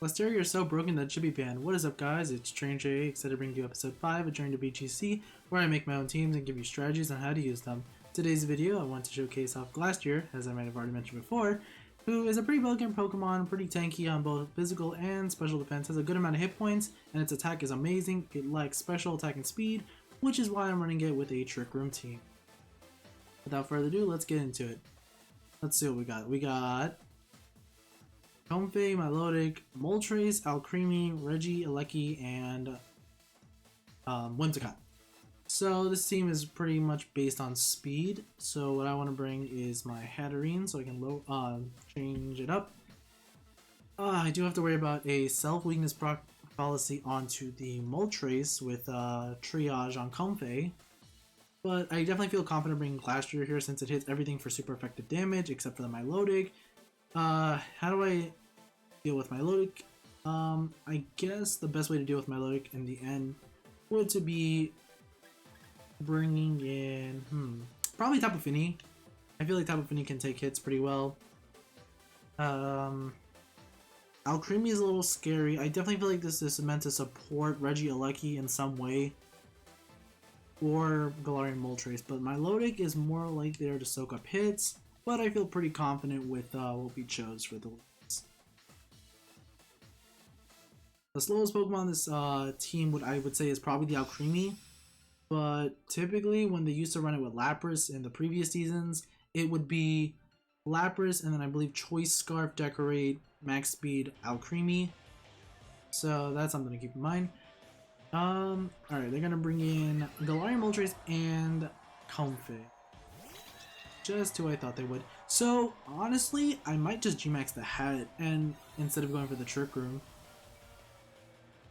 Glasteir, you're so broken that it should be banned. What is up, guys? It's Train J, excited to bring you episode 5 of Journey to VGC, where I make my own teams and give you strategies on how to use them. Today's video, I want to showcase off Glasteir, as I might have already mentioned before, who is a pretty broken Pokemon, pretty tanky on both physical and special defense, has a good amount of hit points, and its attack is amazing. It lacks special attack and speed, which is why I'm running it with a Trick Room team. Without further ado, let's get into it. Let's see what we got. We got Comfey, Milotic, Moltres, Alcremie, Reggie, Alecki, and Whimsicott. So this team is pretty much based on speed. So what I want to bring is my Hatterene so I can change it up. I do have to worry about a self-weakness policy onto the Moltres with Triage on Comfey. But I definitely feel confident bringing Glasteir here since it hits everything for super effective damage except for the Milotic. How do I deal with Milotic? I guess the best way to deal with Milotic in the end would to be bringing in, probably Tapu Fini. I feel like Tapu Fini can take hits pretty well. Alcremie is a little scary. I definitely feel like this is meant to support Reggie Alecki in some way. Or Galarian Moltres, but Milotic is more like there to soak up hits, but I feel pretty confident with what we chose for the leads. The slowest Pokemon this team I would say is probably the Alcremie, but typically when they used to run it with Lapras in the previous seasons, it would be Lapras and then I believe Choice Scarf, Decorate, Max Speed, Alcremie. So that's something to keep in mind. Alright, they're gonna bring in Galarian Moltres and Comfey. Just who I thought they would. So, honestly, I might just G-Max the Hat and instead of going for the Trick Room.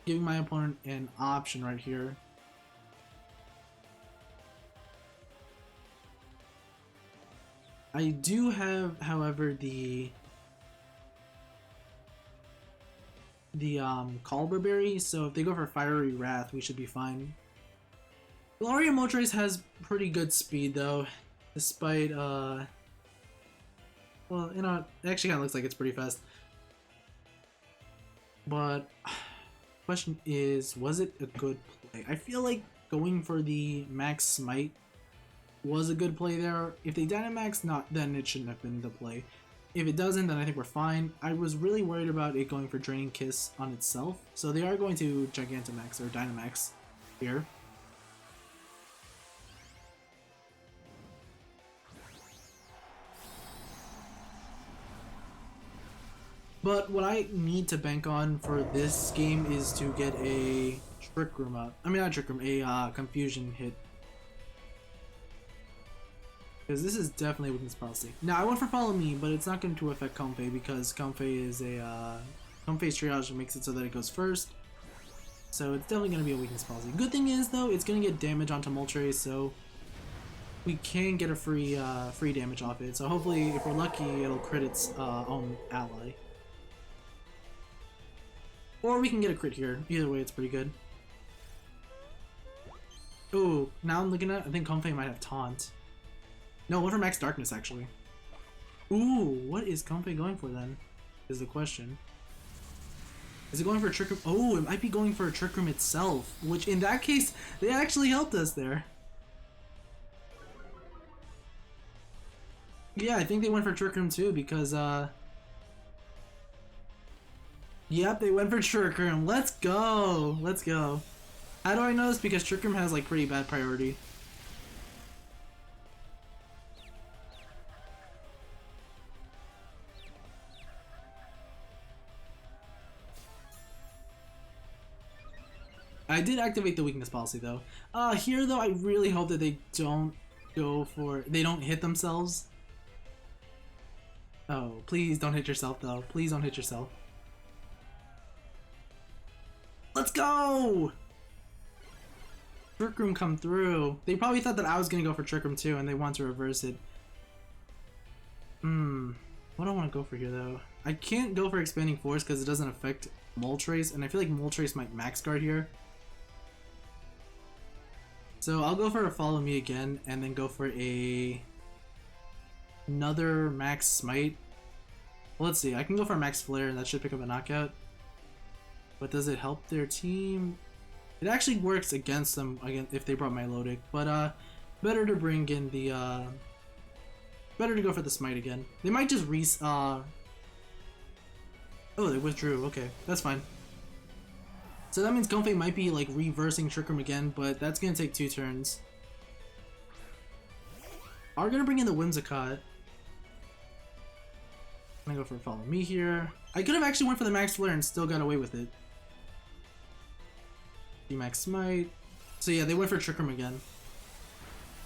Giving my opponent an option right here. I do have, however, the Caliber Berry, so if they go for Fiery Wrath, we should be fine. Galarian Moltres has pretty good speed though, despite well, you know, it actually kind of looks like it's pretty fast. But question is, was it a good play? I feel like going for the Max Smite was a good play there. If they Dynamax, then it shouldn't have been the play. If it doesn't, then I think we're fine. I was really worried about it going for Draining Kiss on itself, so they are going to Gigantamax or Dynamax here. But what I need to bank on for this game is to get a Trick Room up. I mean, not Trick Room, a Confusion hit. Because this is definitely weakness policy. Now I went for Follow Me, but it's not going to affect Comfey because Comfey is a Comfey's triage makes it so that it goes first. So it's definitely going to be a weakness policy. Good thing is though, it's going to get damage onto Moltres, so we can get a free damage off it. So hopefully, if we're lucky, it'll crit its own ally, or we can get a crit here. Either way, it's pretty good. Ooh, now I'm looking at. I think Comfey might have Taunt. No, one for Max Darkness, actually. Ooh, what is Comfey going for then? Is the question. Is it going for a Trick Room? Oh, it might be going for a Trick Room itself, which in that case, they actually helped us there. Yeah, I think they went for Trick Room too, because, yep, they went for Trick Room. Let's go! Let's go. How do I know this? Because Trick Room has, like, pretty bad priority. I did activate the weakness policy though. Here though, I really hope that they don't hit themselves. Oh, please don't hit yourself though. Please don't hit yourself. Let's go! Trick Room come through. They probably thought that I was gonna go for Trick Room too and they want to reverse it. What do I want to go for here though? I can't go for Expanding Force because it doesn't affect Moltres, and I feel like Moltres might Max Guard here. So I'll go for a Follow Me again, and then go for another Max Smite. Well, let's see, I can go for a Max Flare, and that should pick up a knockout. But does it help their team? It actually works against them again if they brought Milotic, but better to bring in the better to go for the smite again. They might just oh, they withdrew. Okay, that's fine. So that means Comfey might be like reversing Trick Room again, but that's gonna take 2 turns. Are gonna bring in the Whimsicott. I'm gonna go for Follow Me here. I could have actually went for the Max Flare and still got away with it. G-Max Smite. So yeah, they went for Trick Room again.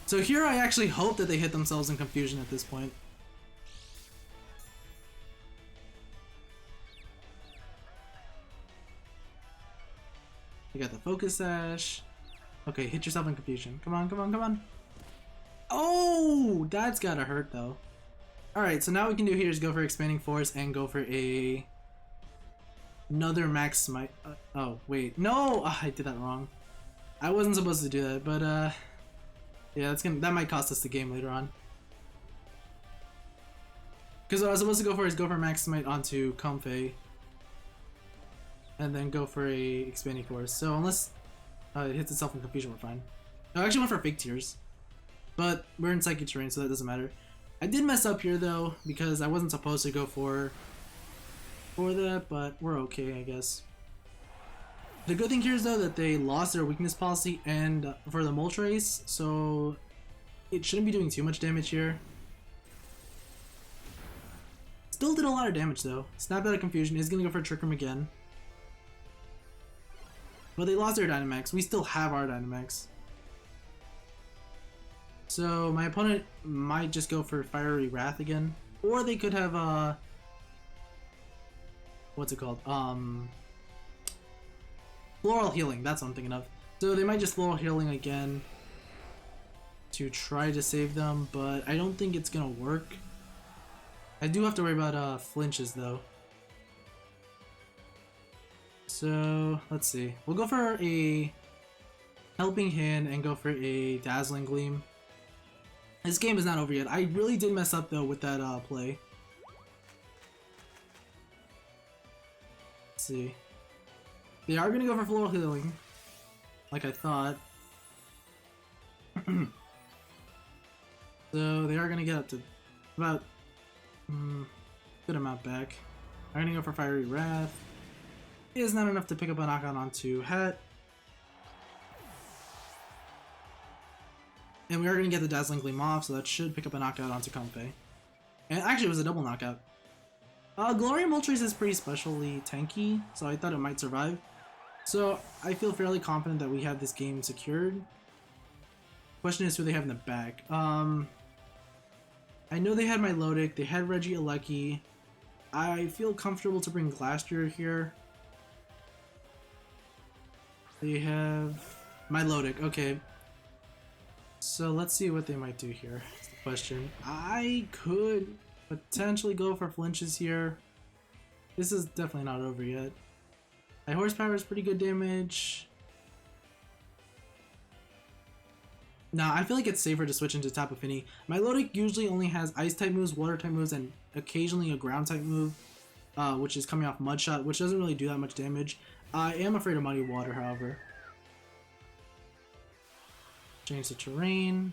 So here I actually hope that they hit themselves in confusion at this point. You got the Focus Sash. Okay, hit yourself in confusion. Come on, come on, come on. Oh, that's gotta hurt though. Alright, so now what we can do here is go for Expanding Force and go for another Max Smite. Oh, wait. No! I did that wrong. I wasn't supposed to do that, but yeah, that might cost us the game later on. Because what I was supposed to go for is go for Max Smite onto Comfey. And then go for a Expanding Force. So unless it hits itself in confusion, we're fine. I actually went for Fake Tears. But we're in Psychic Terrain, so that doesn't matter. I did mess up here though, because I wasn't supposed to go for that, but we're okay, I guess. The good thing here is though that they lost their weakness policy and for the Moltres, so it shouldn't be doing too much damage here. Still did a lot of damage though. Snap Out of Confusion is gonna go for Trick Room again. But they lost their Dynamax. We still have our Dynamax. So my opponent might just go for Fiery Wrath again. Or they could have what's it called? Floral Healing, that's what I'm thinking of. So they might just Floral Healing again to try to save them, but I don't think it's gonna work. I do have to worry about flinches though. So let's see. We'll go for a Helping Hand and go for a Dazzling Gleam. This game is not over yet. I really did mess up though with that play. Let's see. They are gonna go for Floral Healing, like I thought. So they are gonna get up to about good amount back. I'm gonna go for Fiery Wrath. It is not enough to pick up a knockout onto Hat. And we are going to get the Dazzling Gleam off, so that should pick up a knockout onto Comfey. And actually, it was a double knockout. Gloria Moltres is pretty specially tanky, so I thought it might survive. So I feel fairly confident that we have this game secured. Question is who they have in the back. I know they had Milotic, they had Regieleki. I feel comfortable to bring Glasteir here. They have Milotic, okay. So let's see what they might do here. That's the question. I could potentially go for flinches here. This is definitely not over yet. High Horsepower is pretty good damage. Nah, I feel like it's safer to switch into Tapu Fini. Milotic usually only has Ice type moves, Water type moves, and occasionally a Ground type move, which is coming off Mudshot, which doesn't really do that much damage. I am afraid of Muddy Water, however. Change the terrain.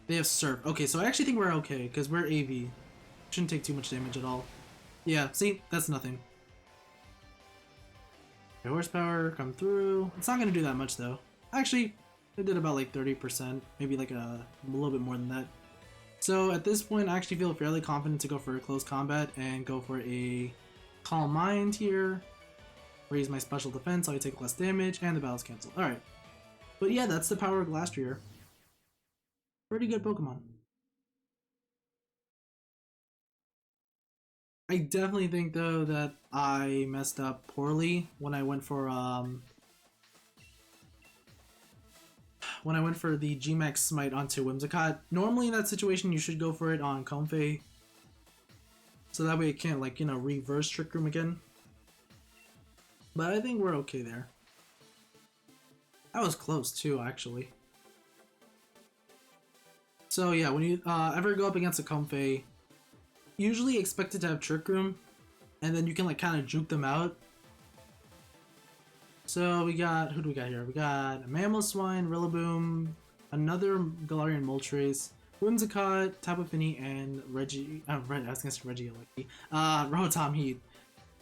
They have Surf. Okay, so I actually think we're okay, because we're AV. Shouldn't take too much damage at all. Yeah, see? That's nothing. Okay, Horsepower, come through. It's not going to do that much, though. Actually, it did about like 30%. Maybe like a little bit more than that. So at this point, I actually feel fairly confident to go for a close combat and go for a Calm Mind here. Raise my special defense so I take less damage, and the battle's canceled. Alright. But yeah, that's the power of Glasteir. Pretty good Pokemon. I definitely think though that I messed up poorly when I went for the G-Max Smite onto Whimsicott. Normally in that situation you should go for it on Comfey, so that way it can't, like, you know, reverse Trick Room again. But I think we're okay there. That was close too, actually. So yeah, when you ever go up against a Comfey, usually expected to have Trick Room, and then you can like kind of juke them out. So we got, who do we got here? We got a Mamoswine, Rillaboom, another Galarian Moltres, Whimsicott, Tapu Fini, and Reggie. I was gonna say Regieleki. Rotom Heat.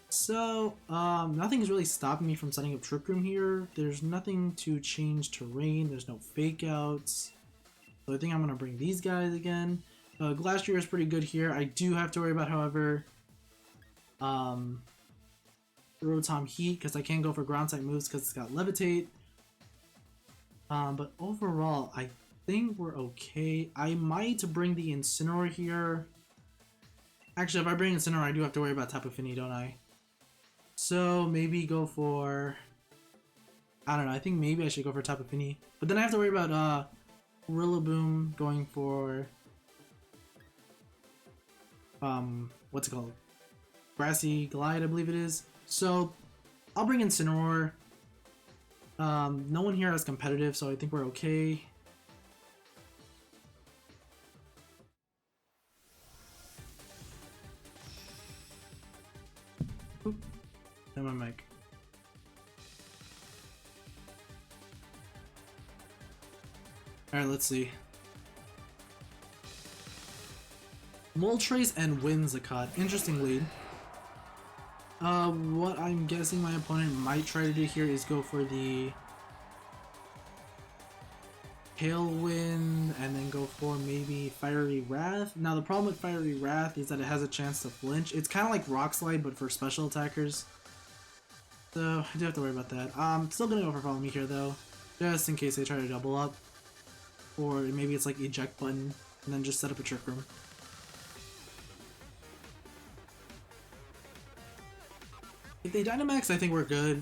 So nothing's really stopping me from setting up Trick Room here. There's nothing to change terrain. There's no fake outs. So I think I'm gonna bring these guys again. Glasteir is pretty good here. I do have to worry about, however, Rotom Heat, because I can't go for ground type moves because it's got Levitate. But overall, I think we're okay. I might bring the Incineroar here. Actually, if I bring Incineroar, I do have to worry about Tapu Fini, don't I? So maybe go for, I don't know, I think maybe I should go for Tapu Fini. But then I have to worry about Rillaboom going for what's it called? Grassy Glide, I believe it is. So I'll bring Incineroar. No one here is competitive, so I think we're okay. Oop. And my mic. Alright, let's see. Moltres and Whimsicott. Interesting lead. What I'm guessing my opponent might try to do here is go for the Tailwind and then go for maybe Fiery Wrath. Now the problem with Fiery Wrath is that it has a chance to flinch. It's kind of like Rock Slide but for special attackers. So I do have to worry about that. I'm still gonna go for Follow Me here though, just in case they try to double up. Or maybe it's like Eject button and then just set up a Trick Room. If they Dynamax, I think we're good.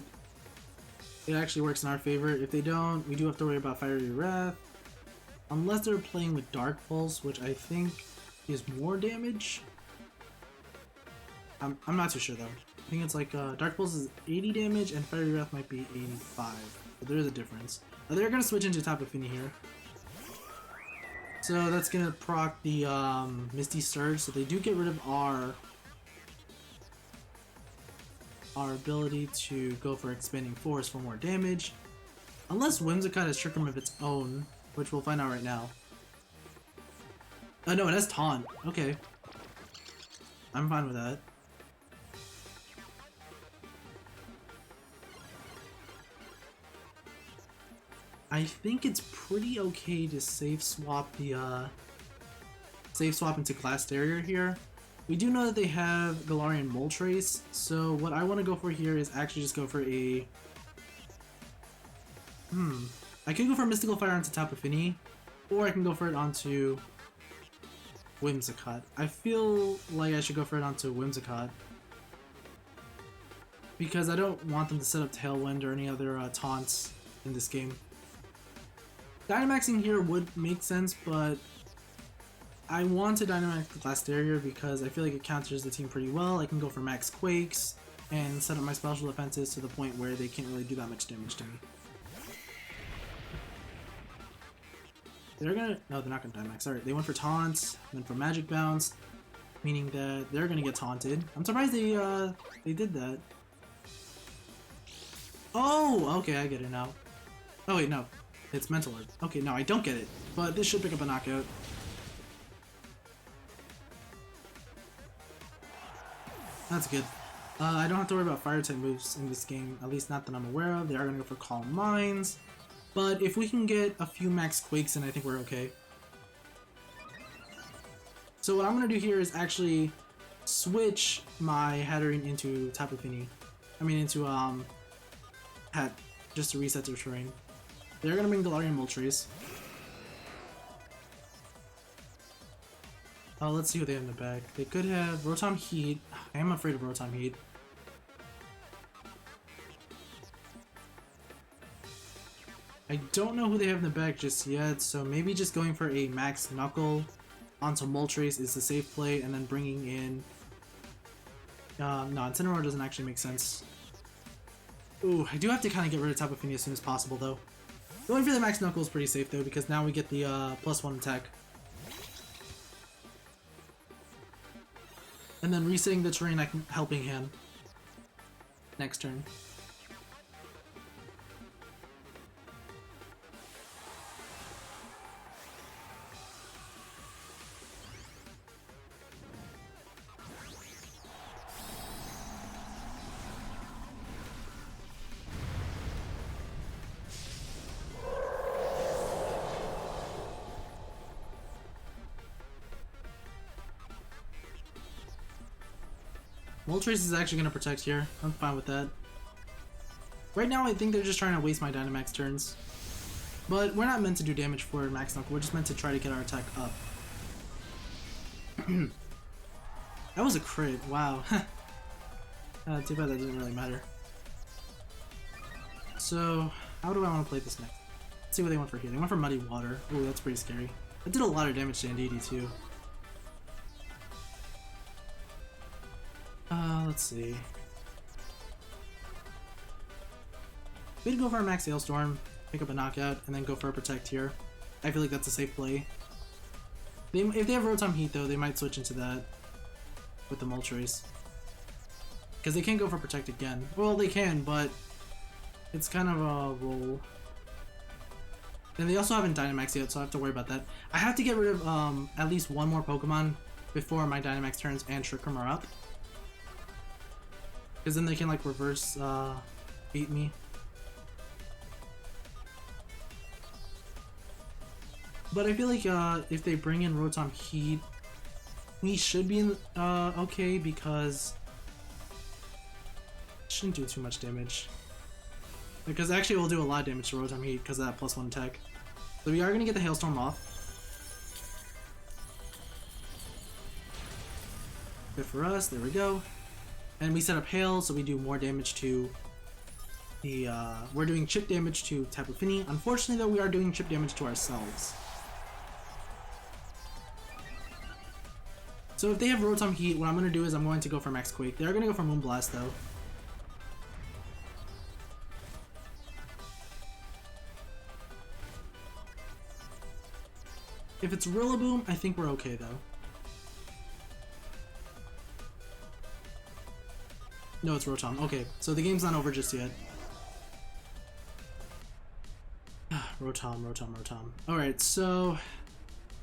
It actually works in our favor. If they don't, we do have to worry about Fiery Wrath. Unless they're playing with Dark Pulse, which I think is more damage. I'm not too sure though. I think it's like Dark Pulse is 80 damage and Fiery Wrath might be 85. But there is a difference. They're going to switch into Tapu Fini here. So that's going to proc the Misty Surge. So they do get rid of our ability to go for Expanding Force for more damage. Unless Whimsicott has Trick Room of its own, which we'll find out right now. Oh no, it has Taunt. Okay. I'm fine with that. I think it's pretty okay to safe swap into Glasteir here. We do know that they have Galarian Moltres, so what I want to go for here is actually just go for a... I could go for Mystical Fire onto Tapu Fini, or I can go for it onto Whimsicott. I feel like I should go for it onto Whimsicott, because I don't want them to set up Tailwind or any other taunts in this game. Dynamaxing here would make sense, but I want to Dynamax the Glasteir here because I feel like it counters the team pretty well. I can go for Max Quakes and set up my special defenses to the point where they can't really do that much damage to me. They're gonna... No, they're not gonna Dynamax. Sorry, they went for Taunts, then for Magic Bounce, meaning that they're gonna get taunted. I'm surprised they did that. Oh, okay, I get it now. Oh wait, no. It's Mental Orb. Okay, no, I don't get it. But this should pick up a knockout. That's good. I don't have to worry about fire type moves in this game, at least not that I'm aware of. They are going to go for Calm Minds. But if we can get a few Max Quakes in, I think we're okay. So what I'm going to do here is actually switch my Hatterne into Tapu Fini. I mean into Hat, just to reset their terrain. They're going to bring Galarian Moltres. Let's see what they have in the bag. They could have Rotom Heat. I am afraid of Rotom Heat. I don't know who they have in the bag just yet, so maybe just going for a Max Knuckle onto Moltres is the safe play, and then bringing in... no, Incineroar doesn't actually make sense. Ooh, I do have to kind of get rid of Tapu Fini as soon as possible, though. Going for the Max Knuckle is pretty safe, though, because now we get the +1 attack. And then resetting the terrain, helping him next turn. Moltres is actually going to protect here. I'm fine with that. Right now, I think they're just trying to waste my Dynamax turns. But we're not meant to do damage for Max Knuckle. We're just meant to try to get our attack up. That was a crit. Wow. Too bad that didn't really matter. So, how do I want to play this next? Let's see what they want for here. They went for Muddy Water. Ooh, that's pretty scary. That did a lot of damage to Indeedee too. Let's see. We'd go for a Max Hailstorm, pick up a knockout, and then go for a Protect here. I feel like that's a safe play. If they have Rotom Heat though, they might switch into that with the Moltres. Because they can't go for Protect again. Well, they can, but it's kind of a roll. And they also haven't Dynamaxed yet, so I have to worry about that. I have to get rid of at least one more Pokemon before my Dynamax turns and Trick Room are up. Because then they can like reverse beat me. But I feel like if they bring in Rotom Heat, we should be in okay, because it shouldn't do too much damage. Because actually we'll do a lot of damage to Rotom Heat because of that +1 attack. So we are going to get the Hailstorm off. Good for us, there we go. And we set up Hail, so we do more damage to the, we're doing chip damage to Tapu Fini. Unfortunately though, we are doing chip damage to ourselves. So if they have Rotom Heat, what I'm going to do is I'm going to go for Max Quake. They're going to go for Moonblast though. If it's Rillaboom, I think we're okay though. No, it's Rotom. Okay, so the game's not over just yet. Rotom. Alright, so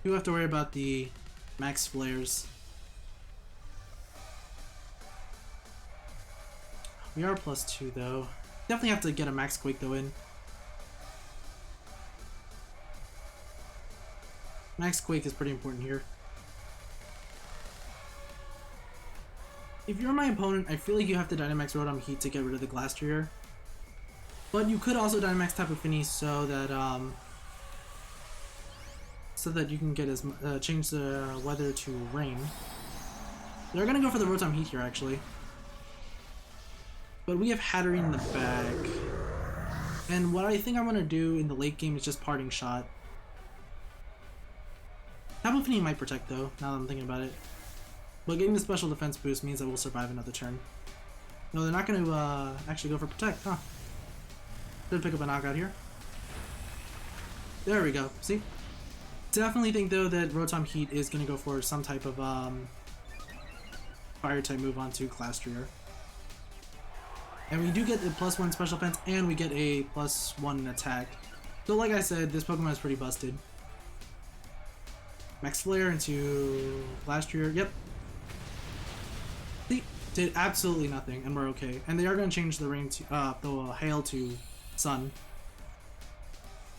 you have to worry about the Max Flares. We are +2 though. Definitely have to get a Max Quake though in. Max Quake is pretty important here. If you're my opponent, I feel like you have to Dynamax Rotom Heat to get rid of the Glasteir. But you could also Dynamax Tapu Fini so that you can get change the weather to rain. They're gonna go for the Rotom Heat here actually. But we have Hatterene in the bag. And what I think I'm gonna do in the late game is just Parting Shot. Tapu Fini might protect though, now that I'm thinking about it. But getting the special defense boost means that we'll survive another turn. No, they're not going to actually go for Protect, huh? Should pick up a knockout here. There we go, see? Definitely think though that Rotom Heat is going to go for some type of Fire type move onto Glasteir. And we do get the +1 special defense and we get a +1 attack. So like I said, this Pokemon is pretty busted. Max Flare into Glasteir, yep. They did absolutely nothing, and we're okay. And they are going to change the rain to the Hail to Sun.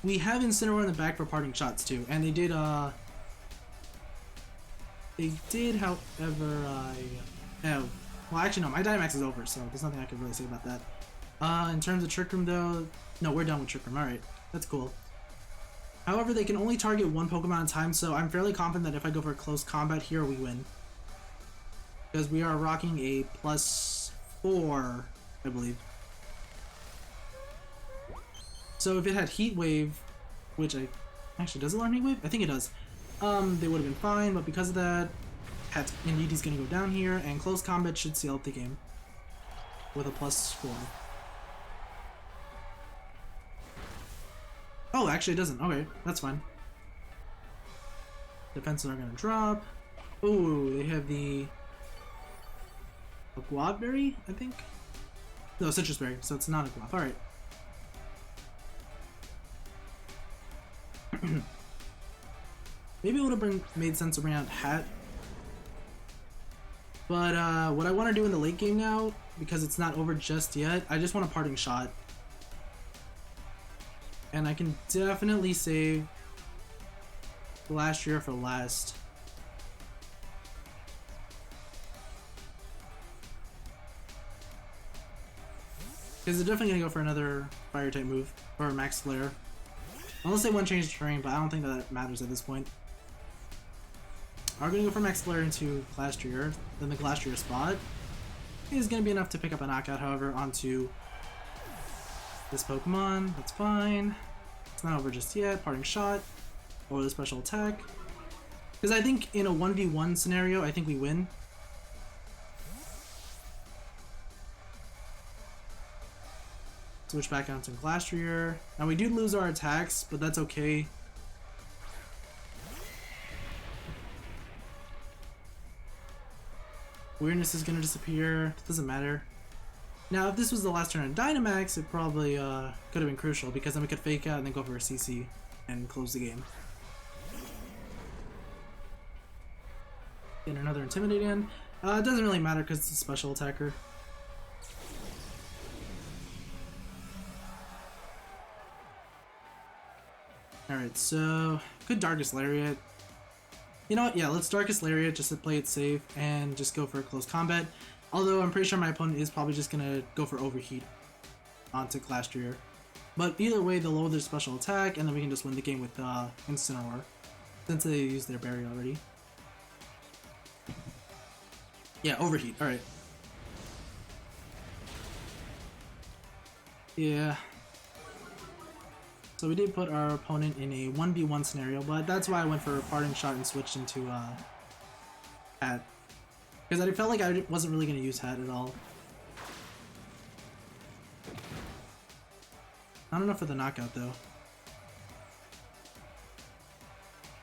We have Incineroar in the back for Parting Shots too, and they did. However, oh, well, actually no, my Dynamax is over, so there's nothing I can really say about that. In terms of Trick Room though, no, we're done with Trick Room. All right, that's cool. However, they can only target one Pokemon at a time, so I'm fairly confident that if I go for close combat here, we win. Because we are rocking a +4, I believe. So if it had Heat Wave, which actually, does it learn Heat Wave? I think it does. They would have been fine, but because of that, Indeedee's gonna go down here, and close combat should seal up the game with a +4. Oh, actually it doesn't. Okay, that's fine. Defenses are gonna drop. Ooh, they have the Guavaberry, I think? No, Citrus Berry, so it's not a Guava. Alright. Maybe it would have made sense to bring out Hat. But what I want to do in the late game now, because it's not over just yet, I just want a Parting Shot. And I can definitely save Glasteir for last. Because they're definitely going to go for another fire type move, or Max Flare. Unless they want to change the terrain, but I don't think that matters at this point. Are going to go for Max Flare into Glasteir, then the Glasteir spot is going to be enough to pick up a knockout, however, onto this Pokemon. That's fine. It's not over just yet. Parting Shot, or the special attack. Because I think in a 1v1 scenario, I think we win. Switch back out to Glasteir. Now we do lose our attacks, but that's okay. Weirdness is gonna disappear. It doesn't matter. Now, if this was the last turn on Dynamax, it probably could have been crucial because then we could fake out and then go for a CC and close the game. Get another Intimidate in. It doesn't really matter because it's a special attacker. Alright, so good Darkest Lariat. You know what? Yeah, let's Darkest Lariat just to play it safe and just go for a close combat. Although I'm pretty sure my opponent is probably just gonna go for Overheat onto Glasteir. But either way, they'll lower their special attack and then we can just win the game with Incineroar. Since they used their berry already. Yeah, Overheat, alright. Yeah. So we did put our opponent in a 1v1 scenario, but that's why I went for a Parting Shot and switched into Hat. Because I felt like I wasn't really going to use Hat at all. Not enough for the knockout though.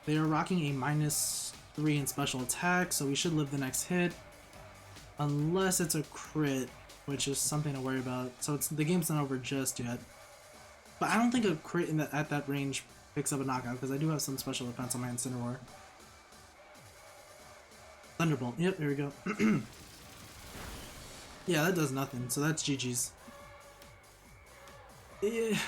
They are rocking a -3 in special attack, so we should live the next hit. Unless it's a crit, which is something to worry about. So the game's not over just yet. But I don't think a crit at that range picks up a knockout because I do have some special defense on my Incineroar. Thunderbolt. Yep, there we go. Yeah, that does nothing. So that's GG's.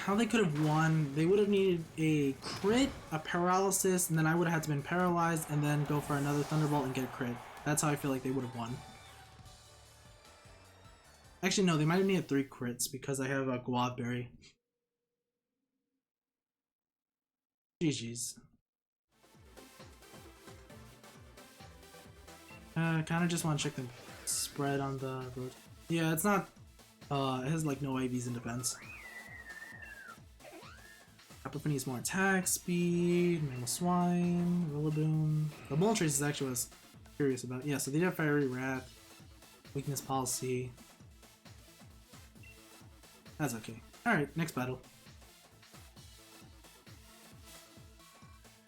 How they could have won, they would have needed a crit, a paralysis, and then I would have had to been paralyzed and then go for another Thunderbolt and get a crit. That's how I feel like they would have won. Actually, no, they might have needed 3 crits because I have a Guavaberry. GG's. Kind of just want to check the spread on the road. Yeah, it's not. It has like no AVs in defense. Apple needs more attack, speed, Mammal Swine, Rillaboom. The Moltres is actually what I was curious about. Yeah, so they have Fiery Wrath, Weakness Policy. That's okay. Alright, next battle.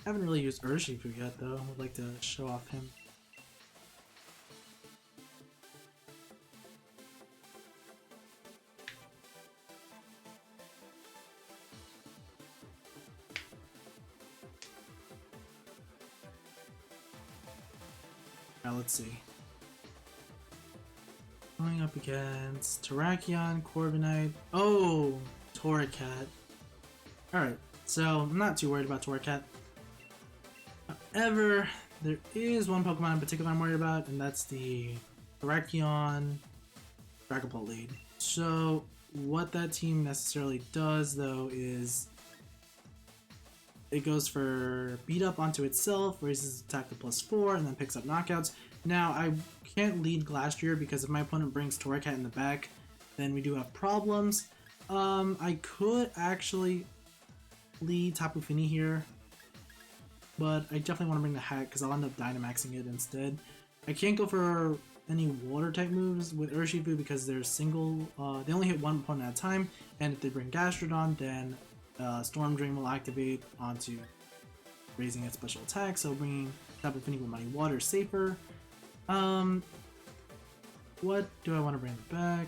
Haven't really used Urshifu yet though. I would like to show off him. Now let's see. Going up against Terrakion, Corviknight. Oh, Torracat. Alright, so I'm not too worried about Torracat. However, there is one Pokemon in particular I'm worried about, and that's the Terrakion Dragapult lead. So what that team necessarily does though is it goes for beat up onto itself, raises attack to +4, and then picks up knockouts. Now I can't lead Glasteir because if my opponent brings Torracat in the back, then we do have problems. I could actually lead Tapu Fini here, but I definitely want to bring the Hat because I'll end up Dynamaxing it instead. I can't go for any water type moves with Urshifu because they're single, they only hit one opponent at a time, and if they bring Gastrodon, then Storm Drain will activate onto raising its special attack, so bringing Tapu Fini with Muddy Water is safer. What do I want to bring back?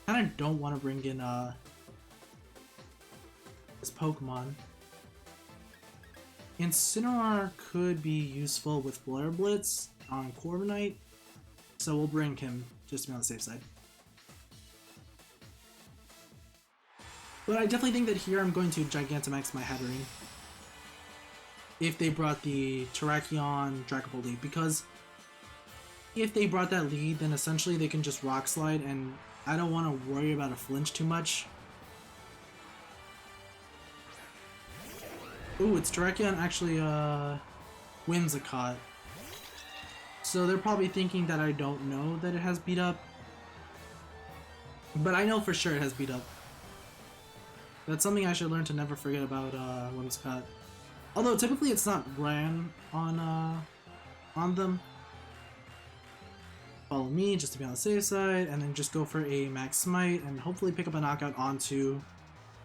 I kind of don't want to bring in this Pokemon. Incineroar could be useful with Flare Blitz on Corviknight, so we'll bring him just to be on the safe side. But I definitely think that here I'm going to Gigantamax my Hatterne if they brought the Terrakion Dragapult lead, because if they brought that lead, then essentially they can just Rock Slide, and I don't want to worry about a flinch too much. Ooh, it's Terrakion actually Whimsicott. So they're probably thinking that I don't know that it has beat up. But I know for sure it has beat up. That's something I should learn to never forget about Whimsicott. Although typically it's not ran on them. Follow me just to be on the safe side, and then just go for a Max Smite and hopefully pick up a knockout onto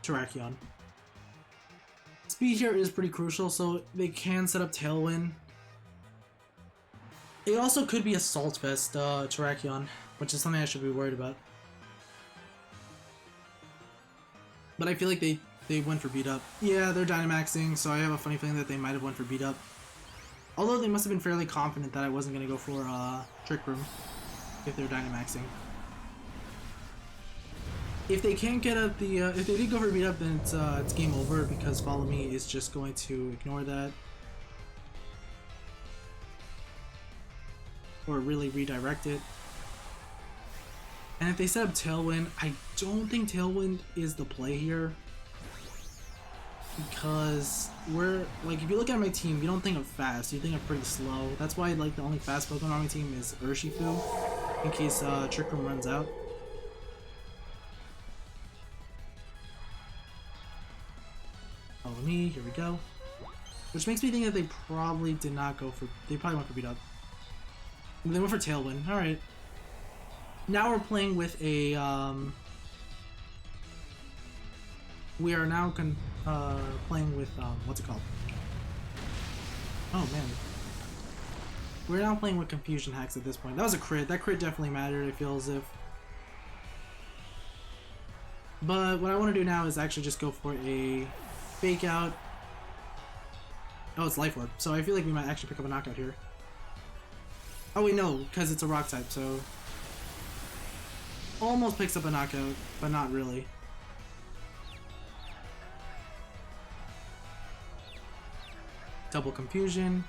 Terrakion. Speed here is pretty crucial, so they can set up Tailwind. It also could be Assault Vest Terrakion, which is something I should be worried about. But I feel like they went for beat up. Yeah, they're Dynamaxing, so I have a funny feeling that they might have went for beat up. Although they must have been fairly confident that I wasn't going to go for Trick Room if they're Dynamaxing. If they can't get up the, if they did go for beat up, then it's game over, because Follow Me is just going to ignore that. Or really redirect it. And if they set up Tailwind, I don't think Tailwind is the play here. Because we're, like, if you look at my team, you don't think of fast, you think of pretty slow. That's why, like, the only fast Pokemon on my team is Urshifu, in case Trick Room runs out. Follow me, here we go. Which makes me think that they probably did not go for, they probably went for beat up. They went for Tailwind, alright. Now we're playing with a, we are now playing with, what's it called? Oh man. We're now playing with Confusion Hacks at this point. That was a crit. That crit definitely mattered, it feels as if. But what I want to do now is actually just go for a Fake Out. Oh, it's Life Orb. So I feel like we might actually pick up a knockout here. Oh wait, no, because it's a rock type, so... Almost picks up a knockout, but not really. Double Confusion.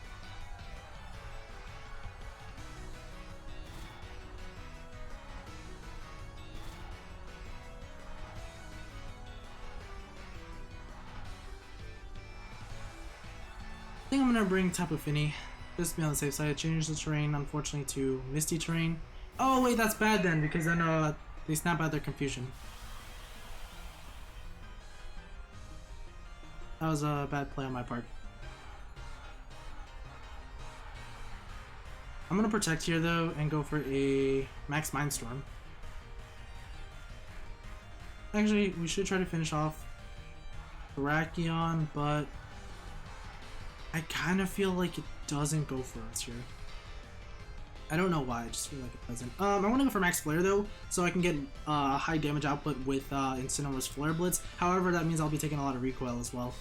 I think I'm gonna bring Tapu Fini, just to be on the safe side. Change the terrain, unfortunately, to Misty Terrain. Oh wait, that's bad then, because then they snap out their Confusion. That was a bad play on my part. I'm gonna protect here though and go for a Max Mindstorm. Actually, we should try to finish off Terrakion, but I kind of feel like it doesn't go for us here. I don't know why, I just feel like it doesn't. I want to go for Max Flare though, so I can get high damage output with Incineroar's Flare Blitz. However, that means I'll be taking a lot of recoil as well.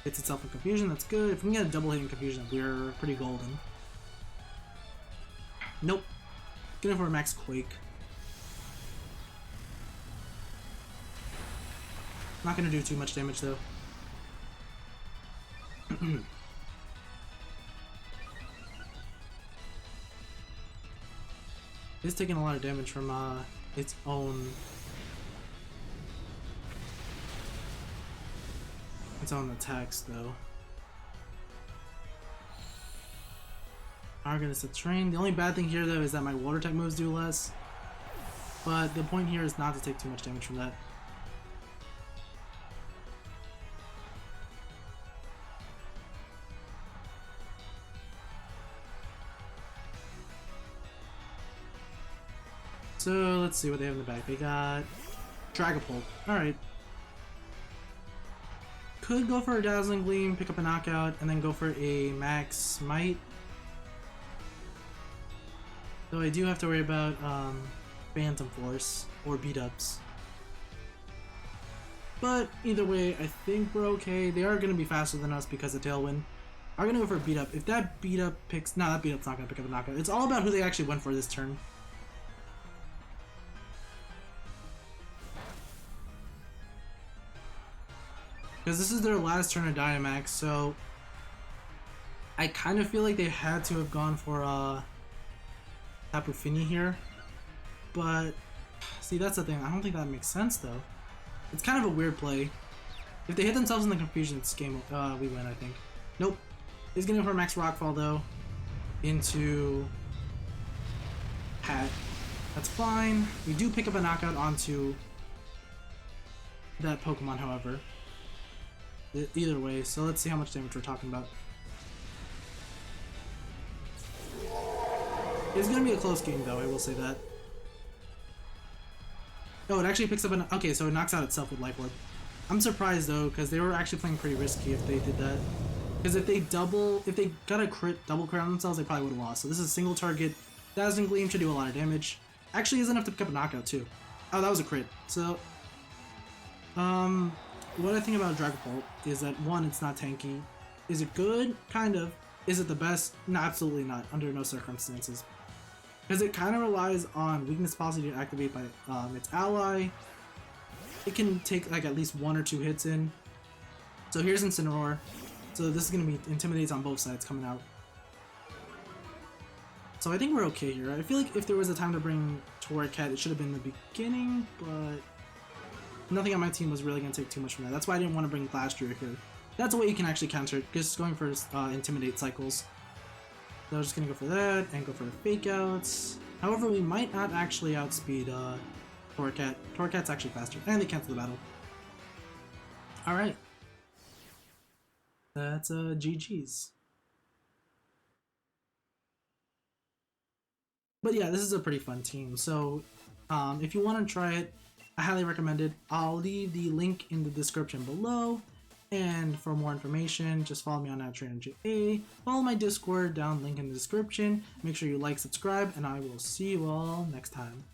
Hits itself in Confusion, that's good. If we can get a double hit in Confusion, we're pretty golden. Nope. Going for a Max Quake. Not gonna do too much damage though. It's taking a lot of damage from its own attacks though. Are gonna set terrain. The only bad thing here though is that my water type moves do less. But the point here is not to take too much damage from that. So let's see what they have in the back. They got Dragapult. Alright. could go for a Dazzling Gleam, pick up a knockout, and then go for a Max Might. Though I do have to worry about Phantom Force or beat-ups. But either way, I think we're okay. They are going to be faster than us because of Tailwind. I'm going to go for a beat-up. If that beat-up picks... No, that beat-up's not going to pick up a knockout. It's all about who they actually went for this turn. Because this is their last turn of Dynamax, so... I kind of feel like they had to have gone for Tapu Fini here. But... See, that's the thing. I don't think that makes sense, though. It's kind of a weird play. If they hit themselves in the confusion, it's game. We win, I think. Nope. He's going for Max Rockfall though. Into Hat. That's fine. We do pick up a knockout onto that Pokemon, however. Either way, so let's see how much damage we're talking about. It's going to be a close game though, I will say that. Oh, it actually picks up an... Okay, so it knocks out itself with Life Orb. I'm surprised, though, because they were actually playing pretty risky if they did that. Because if they got a double crit on themselves, they probably would have lost. So this is a single target. Dazzling Gleam should do a lot of damage. Actually is enough to pick up a knockout, too. Oh, that was a crit. So, what I think about Dragapult is that, one, it's not tanky. Is it good? Kind of. Is it the best? No, absolutely not. Under no circumstances. Because it kind of relies on weakness policy to activate by its ally. It can take like at least 1 or 2 hits in. So here's Incineroar. So this is going to be Intimidates on both sides coming out. So I think we're okay here. I feel like if there was a time to bring Torracat, it should have been the beginning, but nothing on my team was really going to take too much from that. That's why I didn't want to bring Glasteir here. That's a way you can actually counter it, just going for Intimidate cycles. So I was just gonna go for that and go for the fake outs. However, we might not actually outspeed Torracat. Torracat's actually faster, and they cancel the battle. Alright. That's GG's. But yeah, this is a pretty fun team. So if you want to try it, I highly recommend it. I'll leave the link in the description below. And for more information, just follow me on @TrainerJA. Follow my Discord down, link in the description. Make sure you like, subscribe, and I will see you all next time.